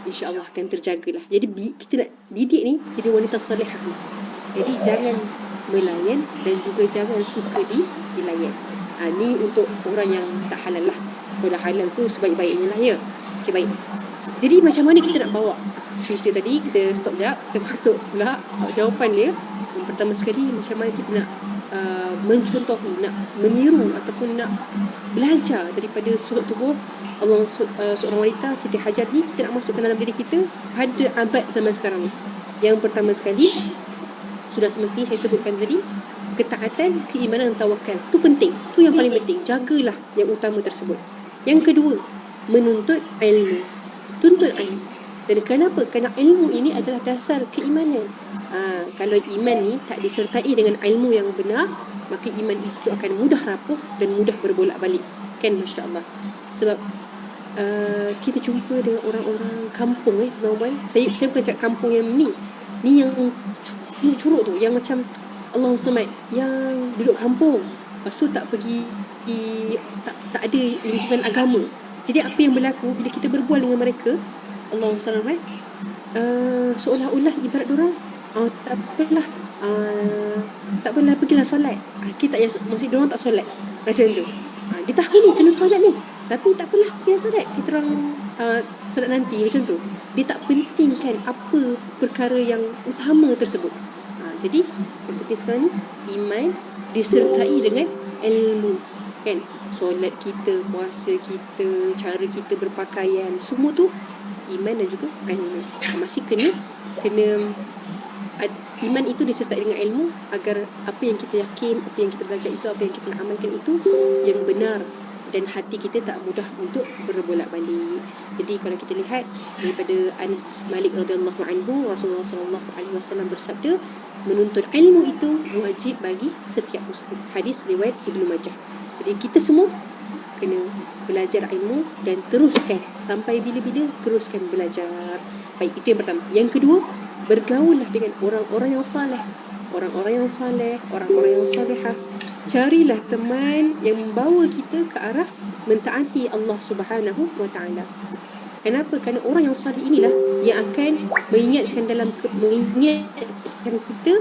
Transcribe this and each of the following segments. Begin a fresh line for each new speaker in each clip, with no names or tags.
insya-Allah akan terjagalah. Jadi kita nak didik ni jadi wanita solehah ni. Jadi jangan melayan dan juga jangan suka dilayan. Ni untuk orang yang tak halal lah. Kalau dah halal tu sebaik-baiknya lah ya. Okay, baik. Jadi macam mana kita nak bawa cerita tadi? Kita stop sekejap. Kita masuk pula jawapan dia. Yang pertama sekali, macam mana kita nak mencontohi, nak meniru ataupun nak belajar daripada surut tubuh Allah, seorang wanita Siti Hajar ni. Kita nak masukkan dalam diri kita pada abad zaman sekarang ni. Yang pertama sekali, sudah semestinya saya sebutkan tadi, ketaatan, keimanan dan tawakal. Itu penting. Itu yang paling penting. Jagalah yang utama tersebut. Yang kedua, menuntut ilmu. Tuntut ilmu. Dan kenapa? Kerana ilmu ini adalah dasar keimanan. Kalau iman ni tak disertai dengan ilmu yang benar, maka iman itu akan mudah rapuh dan mudah berbolak-balik. Kan, Masya Allah. Sebab kita jumpa dengan orang-orang kampung tuan-tuan. Saya bukan cakap kampung yang ni yang curuk tu, yang macam Allah SWT, yang duduk kampung, lepas tu tak pergi, tak ada lingkungan agama. Jadi apa yang berlaku bila kita berbual dengan mereka, Allah SWT, seolah-olah ibarat diorang, tak apalah, pergilah solat. Kita tak payah, maksud diorang tak solat macam tu. Dia tahu ni kena solat ni, tapi tak apalah, pergi solat, kita orang solat nanti, macam tu. Dia tak pentingkan apa perkara yang utama tersebut. Jadi yang penting sekarang ni, iman disertai dengan ilmu. Kan, solat kita, puasa kita, cara kita berpakaian, semua tu iman dan juga ilmu. Masih kena iman itu disertai dengan ilmu, agar apa yang kita yakin, apa yang kita belajar itu, apa yang kita nak amalkan itu yang benar, dan hati kita tak mudah untuk berbolak-balik. Jadi kalau kita lihat daripada Anas Malik radhiyallahu anhu, Rasulullah sallallahu alaihi wasallam bersabda, menuntut ilmu itu wajib bagi setiap muslim. Hadis riwayat Ibnu Majah. Jadi kita semua kena belajar ilmu dan teruskan sampai bila-bila, teruskan belajar. Baik, itu yang pertama. Yang kedua, bergaullah dengan orang-orang yang saleh, orang-orang yang saleh, orang-orang yang salihah. Carilah teman yang membawa kita ke arah mentaati Allah Subhanahu wa taala. Kenapa? Kerana orang yang salih inilah yang akan mengingatkan kita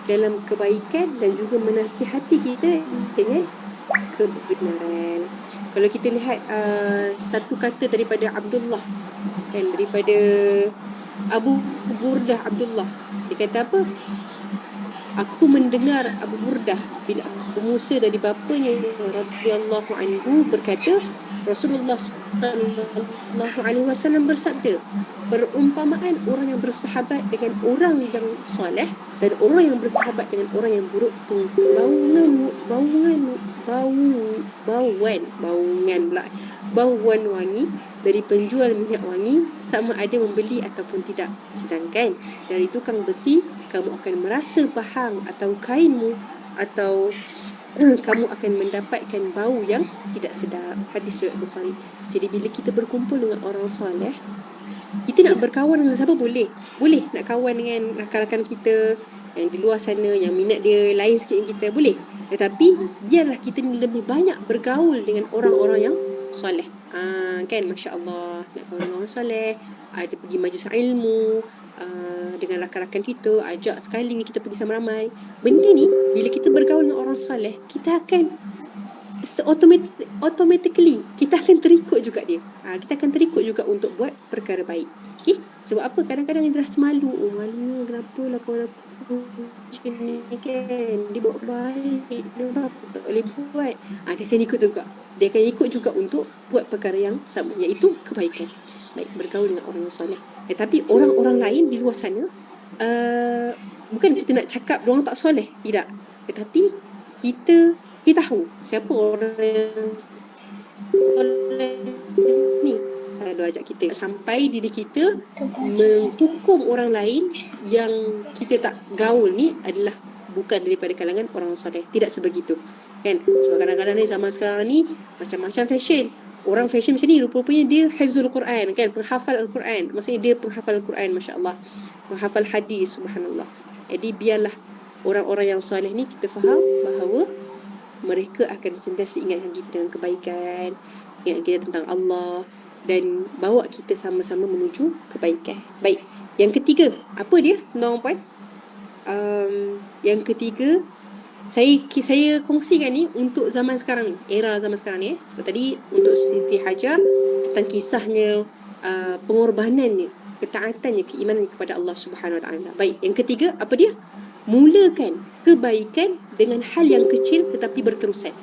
dalam kebaikan dan juga menasihati kita dengan kebenaran. Kalau kita lihat satu kata daripada Abdullah, dan daripada Abu Burdah Abdullah, dia kata apa? Aku mendengar Abu Burdah bin Abu Musa dari bapanya radhiyallahu anhu berkata, Rasulullah sallallahu alaihi wasallam bersabda, perumpamaan orang yang bersahabat dengan orang yang soleh dan orang yang bersahabat dengan orang yang buruk tu bauan wangi dari penjual minyak wangi, sama ada membeli ataupun tidak. Sedangkan dari tukang besi, kamu akan merasa bahang atau kainmu, atau kamu akan mendapatkan bau yang tidak sedap. Hadis riwayat Bukhari. Jadi bila kita berkumpul dengan orang soleh, kita nak berkawan dengan siapa boleh nak kawan dengan rakan-rakan kita yang di luar sana, yang minat dia lain sikit dengan kita, boleh. Tetapi biarlah kita ni lebih banyak bergaul dengan orang-orang yang soleh. Kan, Masya Allah, nak kawan dengan orang soleh, ada pergi majlis ilmu dengan rakan-rakan kita, ajak sekali kita pergi sama ramai. Benda ni bila kita bergaul dengan orang soleh, kita akan automatically kita akan terikut juga dia. Kita akan terikut juga untuk buat perkara baik. Okay? Sebab apa? Kadang-kadang dia rasa malu. Malu kenapa lah kawan aku macam ni kan, dia buat baik, dia tak boleh buat. Dia akan ikut juga. Dia akan ikut juga untuk buat perkara yang sama, iaitu kebaikan. Baik, bergaul dengan orang yang soleh. Tapi orang-orang lain di luar sana, bukan kita nak cakap diorang tak soleh, tidak. Tetapi kita tahu siapa orang yang soleh ni. Selalu ajak kita sampai diri kita menghukum orang lain yang kita tak gaul ni adalah bukan daripada kalangan orang soleh. Tidak sebegitu, kan? Sebab kadang-kadang ni zaman sekarang ni macam-macam fashion. Orang fashion macam ni rupa-rupanya dia hafizul Quran, kan? Penghafal Al-Quran. Maksudnya dia penghafal Al-Quran, Masya Allah. Penghafal hadis, subhanallah. Jadi biarlah orang-orang yang soleh ni kita faham bahawa mereka akan sentiasa ingatkan kita dengan kebaikan, ingatkan kita tentang Allah. dan bawa kita sama-sama menuju kebaikan. Baik, yang ketiga, apa dia? Tuan puan? Yang ketiga, saya kongsikan ni untuk zaman sekarang ni, era zaman sekarang ni. Sebab tadi untuk Siti Hajar tentang kisahnya, pengorbanannya, ketaatannya, keimanan kepada Allah Subhanahu Wa Taala. Baik, yang ketiga apa dia? Mulakan kebaikan dengan hal yang kecil tetapi berterusan.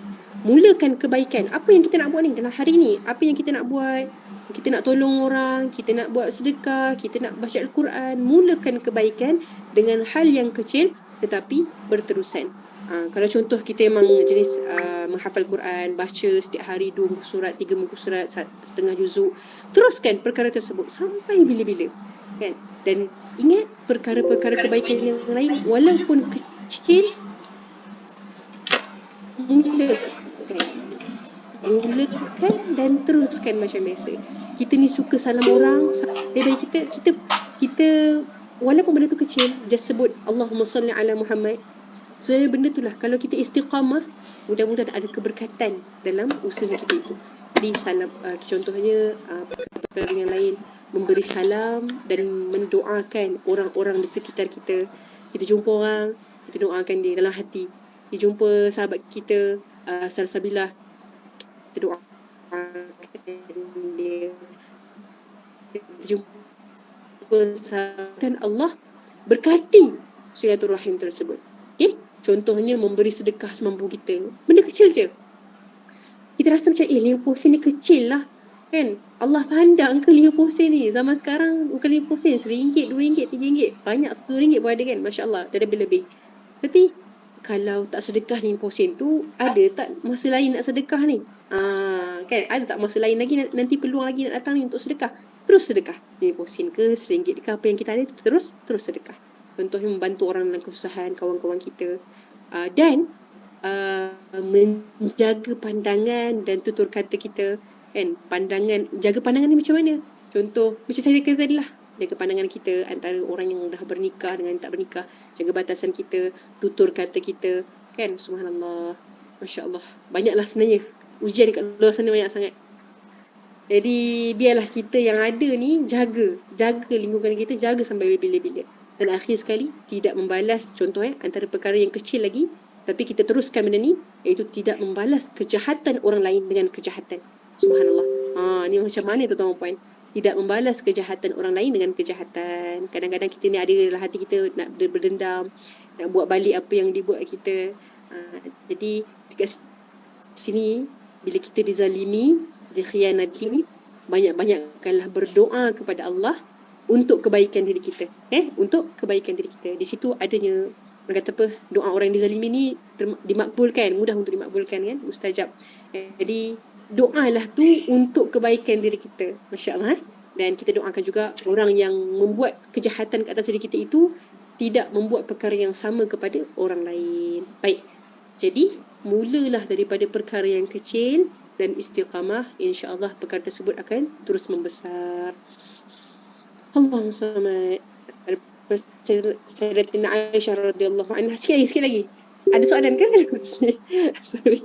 Mulakan kebaikan. Apa yang kita nak buat ni dalam hari ni? Apa yang kita nak buat? Kita nak tolong orang, kita nak buat sedekah, kita nak baca Al-Quran. Mulakan kebaikan dengan hal yang kecil tetapi berterusan. Kalau contoh kita memang jenis menghafal Quran, baca setiap hari 2 muka surat, 3 muka surat, setengah juzuk, teruskan perkara tersebut sampai bila-bila, kan? Dan ingat perkara-perkara kebaikan yang lain walaupun kecil, mulakan dan teruskan macam biasa. Kita ni suka salam orang, lebih baik kita walaupun benda tu kecil, just sebut Allahumma salli ala Muhammad. Sebenarnya benda itulah, kalau kita istiqamah, mudah-mudahan ada keberkatan dalam usaha kita itu. Jadi salam, contohnya perkara yang lain, memberi salam dan mendoakan orang-orang di sekitar kita. Kita jumpa orang, kita doakan dia dalam hati. Kita jumpa sahabat kita, salsabilah, kita doakan dia. Kita jumpa sahabat dan Allah berkati silaturahim tersebut. Okay? Contohnya memberi sedekah semampu kita. Benda kecil je. Kita rasa macam 50 sen ni kecil lah, kan? Allah pandang ke 50 sen ni. Zaman sekarang bukan 50 sen, RM1, RM2, RM3. Banyak, RM10 pun ada, kan? Masya Allah, dah lebih-lebih. Tapi kalau tak sedekah 50 sen tu, ada tak masa lain nak sedekah ni? Kan? Ada tak masa lain lagi, nanti peluang lagi nak datang ni untuk sedekah? Terus sedekah. 50 sen ke, RM1 ke, apa yang kita ada tu, terus sedekah. Contohnya membantu orang dalam kesusahan, kawan-kawan kita. Dan menjaga pandangan dan tutur kata kita, kan? Jaga pandangan ni macam mana? Contoh macam saya kata tadi lah, jaga pandangan kita antara orang yang dah bernikah dengan tak bernikah, jaga batasan kita, tutur kata kita, kan? Subhanallah, Masya Allah, banyaklah sebenarnya ujian kat luar sana, banyak sangat. Jadi biarlah kita yang ada ni jaga lingkungan kita, jaga sampai bila-bila. Dan akhir sekali, tidak membalas, contoh antara perkara yang kecil lagi, tapi kita teruskan benda ni, iaitu tidak membalas kejahatan orang lain dengan kejahatan. Subhanallah. Ni macam mana tu tuan puan? Tidak membalas kejahatan orang lain dengan kejahatan. Kadang-kadang kita ni ada dalam hati kita nak berdendam, nak buat balik apa yang dibuat kita. Jadi dekat sini, bila kita dizalimi, dikhianati, banyak-banyakkanlah berdoa kepada Allah untuk kebaikan diri kita. Untuk kebaikan diri kita. Di situ adanya, orang kata apa, doa orang yang dizalimi ni dimakbulkan, mudah untuk dimakbulkan, kan? Mustajab. Jadi doalah tu untuk kebaikan diri kita. Masya Allah. Dan kita doakan juga orang yang membuat kejahatan ke atas diri kita itu tidak membuat perkara yang sama kepada orang lain. Baik. Jadi mulalah daripada perkara yang kecil dan istiqamah, insya-Allah perkara tersebut akan terus membesar. Allahumma salli ala Sayyidatina Aisyah radhiyallahu anha. Sikit lagi. Ada soalan kan? Sorry.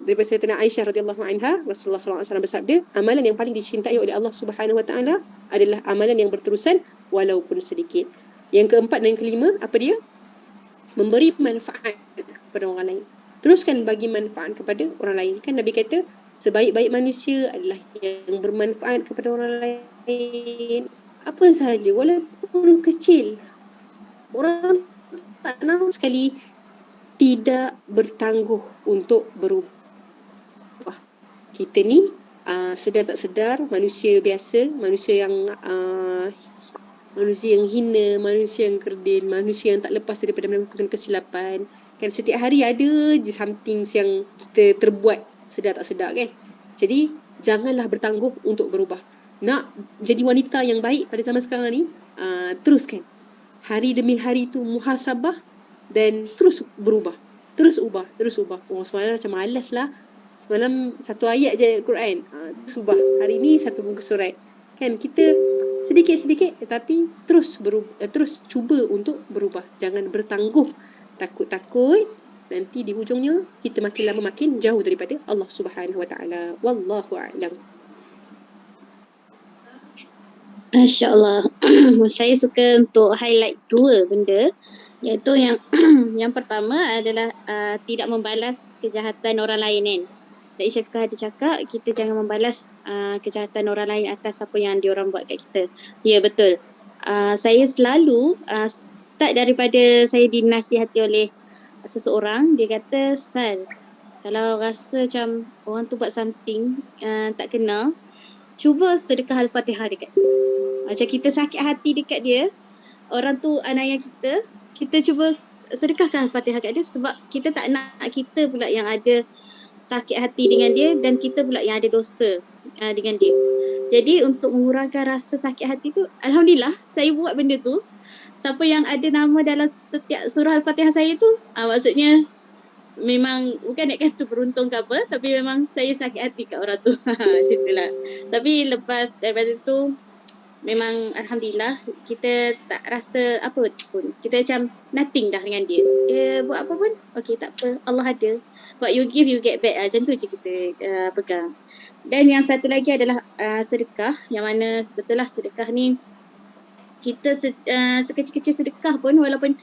Daripada Sayyidatina Aisyah radhiyallahu anha, Rasulullah SAW bersabda, amalan yang paling dicintai oleh Allah Subhanahu Wa Taala adalah amalan yang berterusan walaupun sedikit. Yang keempat dan yang kelima, apa dia? Memberi manfaat kepada orang lain. Teruskan bagi manfaat kepada orang lain. Kan Nabi kata, sebaik-baik manusia adalah yang bermanfaat kepada orang lain. Apa sahaja, walaupun kecil. Orang tak nak sekali tidak bertangguh untuk berubah. Kita ni sedar tak sedar, manusia biasa, manusia yang hina, manusia yang kerdil, manusia yang tak lepas daripada melakukan kesilapan. Kan setiap hari ada je something yang kita terbuat sedar tak sedar, kan? Jadi janganlah bertangguh untuk berubah. Nak jadi wanita yang baik pada zaman sekarang ni, teruskan. Hari demi hari tu muhasabah dan terus berubah. Terus ubah. Semalam macam malas lah. Semalam satu ayat je Quran. Terus ubah. Hari ni satu muka surat. Kan kita sedikit-sedikit tetapi terus cuba untuk berubah. Jangan bertangguh. Takut-takut nanti di hujungnya kita makin lama makin jauh daripada Allah Subhanahu Wa Taala. Wallahu a'lam.
Masya Allah. Saya suka untuk highlight dua benda, iaitu yang yang pertama adalah tidak membalas kejahatan orang lain kan. Dan Syafiqah ada cakap kita jangan membalas kejahatan orang lain atas apa yang diorang buat kat kita. Ya betul. Saya selalu start daripada saya dinasihati oleh seseorang, dia kata, Sal, kalau rasa macam orang tu buat something tak kena, cuba sedekah Al-Fatihah dekat. Macam kita sakit hati dekat dia, orang tu anaya kita, kita cuba sedekahkan Al-Fatihah kat dia sebab kita tak nak kita pula yang ada sakit hati dengan dia dan kita pula yang ada dosa dengan dia. Jadi untuk mengurangkan rasa sakit hati tu, Alhamdulillah saya buat benda tu. Siapa yang ada nama dalam setiap surah Al-Fatihah saya tu, maksudnya memang bukan nak kata beruntung ke apa, tapi memang saya sakit hati kat orang tu. Situlah. Tapi lepas daripada tu, memang Alhamdulillah kita tak rasa apa pun. Kita macam nothing dah dengan dia. Dia buat apa pun, okay tak apa, Allah ada. What you give, you get back. Macam tu je kita pegang. Dan yang satu lagi adalah sedekah, yang mana betul lah sedekah ni, kita sekecil-kecil sedekah pun, walaupun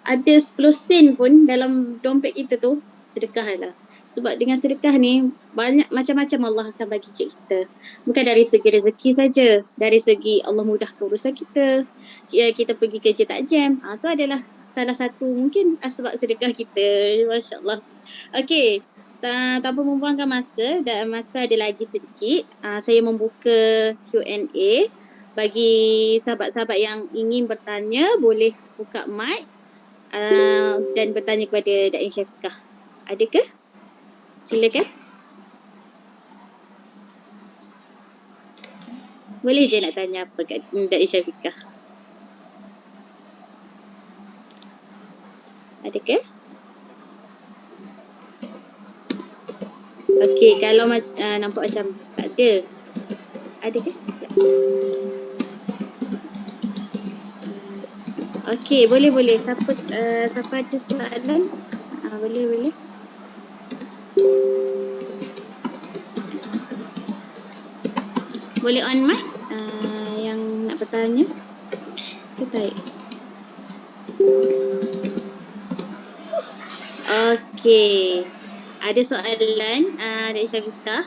ada 10 sen pun dalam dompet kita tu, sedekah lah. Sebab dengan sedekah ni, banyak macam-macam Allah akan bagi kat kita. Bukan dari segi rezeki saja, dari segi Allah mudahkan urusan kita, kita pergi kerja tak jam. Tu adalah salah satu mungkin sebab sedekah kita. Masya Allah. Okay, tanpa membuangkan masa, dan masa ada lagi sedikit, saya membuka Q&A. Bagi sahabat-sahabat yang ingin bertanya, boleh buka mic dan bertanya kepada Dain Syafiqah. Adakah? Silakan. Boleh je nak tanya apa kat Dain Syafiqah? Adakah? Okey, kalau nampak macam tak ada. Adakah? Okey, boleh. Siapa ada soalan? Boleh. Boleh on mic yang nak bertanya. Kita Okey. Ada soalan dari Syafiqah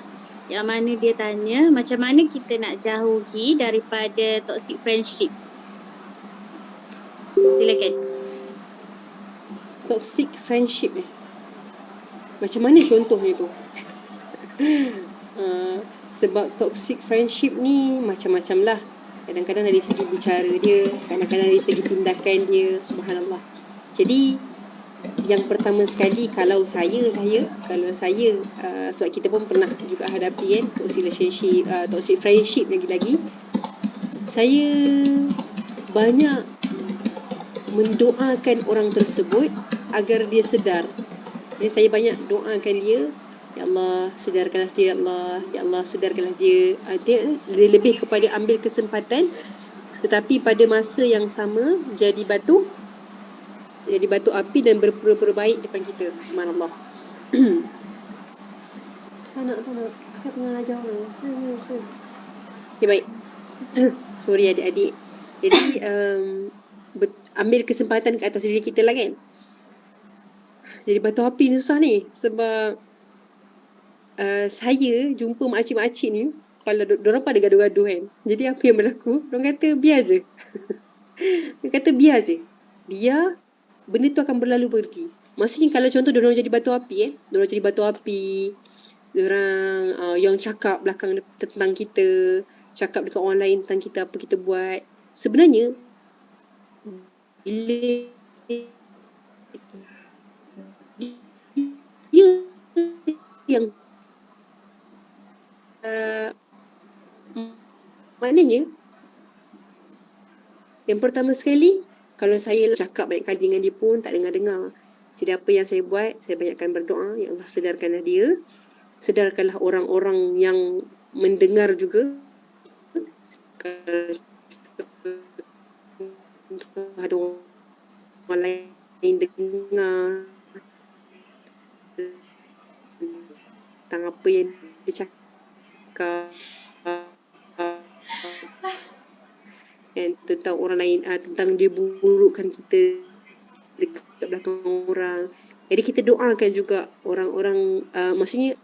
yang mana dia tanya macam mana kita nak jauhi daripada toxic friendship. Silakan.
Toxic friendship macam mana contohnya tu? Sebab toxic friendship ni macam-macam lah. Kadang-kadang dari segi bicara dia, kadang-kadang dari segi tindakan dia, subhanallah. Jadi yang pertama sekali, kalau saya sebab kita pun pernah juga hadapi kan toxic relationship, toxic friendship lagi-lagi, saya banyak mendoakan orang tersebut agar dia sedar. Dan saya banyak doakan dia, ya Allah sedarkanlah dia, ya Allah sedarkanlah dia. Dia lebih kepada ambil kesempatan, tetapi pada masa yang sama jadi batu api dan berpura-pura baik depan kita, subhanallah. Tak nak aku tengah ajar orang. Okay, baik. Sorry adik-adik. Jadi ambil kesempatan ke atas diri kita lah kan. Jadi batu api ni susah ni. Sebab saya jumpa makcik-makcik ni, kalau diorang pada gaduh-gaduh kan. Jadi apa yang berlaku, diorang kata biar je. Dia kata biar je. Biar benda tu akan berlalu pergi. Maksudnya kalau contoh diorang jadi batu api diorang jadi batu api, diorang yang cakap belakang tentang kita, cakap dekat orang lain tentang kita, apa kita buat. Sebenarnya bila dia yang maknanya yang pertama sekali, kalau saya cakap banyak kali dengan dia pun tak dengar-dengar. Jadi apa yang saya buat, saya banyakkan berdoa, ya Allah sedarkanlah dia, sedarkanlah orang-orang yang mendengar juga. Ada orang lain dengar tentang apa yang dia cakap, kan, tentang orang lain, tentang dia burukkan kita dekat belakang orang. Jadi kita doakan juga orang-orang, maksudnya